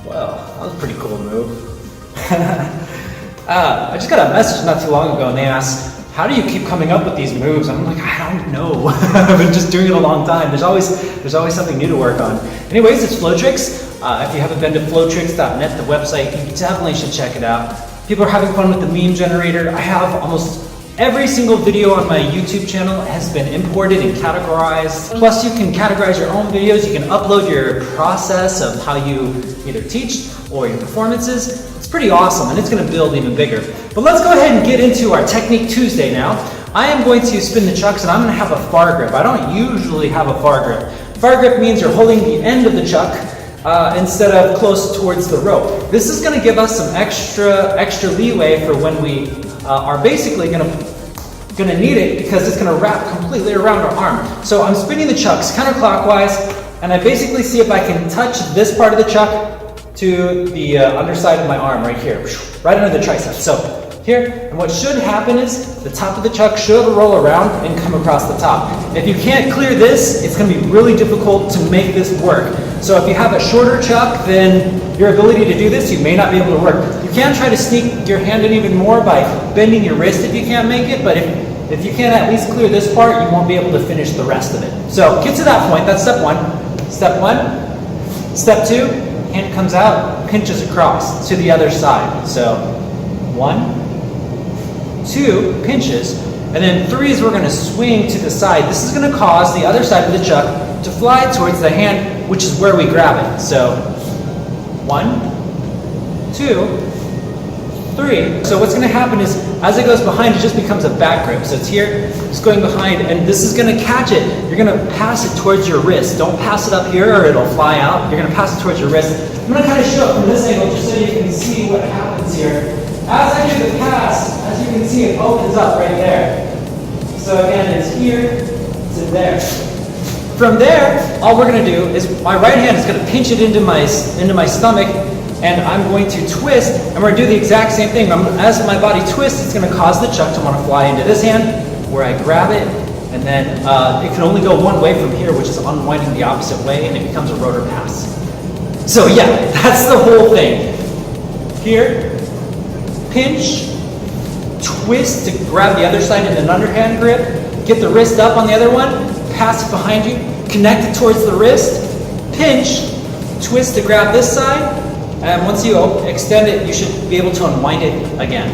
Well, that was a pretty cool move. I just got a message not too long ago and they asked, how do you keep coming up with these moves? I'm like, I don't know. I've been just doing it a long time. There's always something new to work on. Anyways, it's Flowtricks. If you haven't been to flowtricks.net, the website, you definitely should check it out. People are having fun with the meme generator. I have almost every single video on my YouTube channel has been imported and categorized. Plus, you can categorize your own videos. You can upload your process of how you either teach or your performances. It's pretty awesome, and it's going to build even bigger. But let's go ahead and get into our Technique Tuesday now. I am going to spin the chucks, and I'm going to have a far grip. I don't usually have a far grip. Far grip means you're holding the end of the chuck instead of close towards the rope. This is going to give us some extra leeway for when we are basically going to need it, because it's going to wrap completely around our arm. So I'm spinning the chucks counterclockwise, and I basically see if I can touch this part of the chuck to the underside of my arm right here, right under the tricep. So here, and what should happen is the top of the chuck should roll around and come across the top. If you can't clear this, it's going to be really difficult to make this work. So if you have a shorter chuck, then your ability to do this, you may not be able to work. You can try to sneak your hand in even more by bending your wrist if you can't make it, but if you can at least clear this part, you won't be able to finish the rest of it. So get to that point, that's step one. Step one. Step two, hand comes out, pinches across to the other side. So 1, 2, pinches, and then 3 is we're going to swing to the side. This is going to cause the other side of the chuck to fly towards the hand, which is where we grab it. So 1, 2, 3. So what's going to happen is, as it goes behind, it just becomes a back grip. So it's here, it's going behind, and this is going to catch it. You're going to pass it towards your wrist. Don't pass it up here or it'll fly out. You're going to pass it towards your wrist. I'm going to kind of show it from this angle just so you can see what happens here. As I do the pass, as you can see, it opens up right there. So again, it's here to there. From there, all we're going to do is my right hand is going to pinch it into my stomach, and I'm going to twist, and we're going to do the exact same thing. As my body twists, it's going to cause the chuck to want to fly into this hand, where I grab it, and then it can only go one way from here, which is unwinding the opposite way, and it becomes a rotor pass. So yeah, that's the whole thing. Here, pinch, twist to grab the other side in an underhand grip, get the wrist up on the other one, pass it behind you, connect it towards the wrist, pinch, twist to grab this side, and once you extend it, you should be able to unwind it again.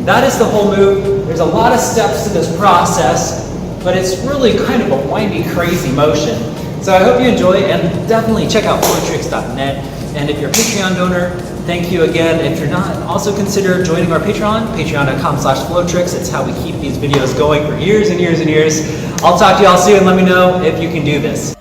That is the whole move. There's a lot of steps to this process, but it's really kind of a windy, crazy motion. So I hope you enjoy, and definitely check out flowtricks.net. And if you're a Patreon donor, thank you again. If you're not, also consider joining our Patreon, patreon.com/flowtricks. It's how we keep these videos going for years and years and years. I'll talk to y'all soon. Let me know if you can do this.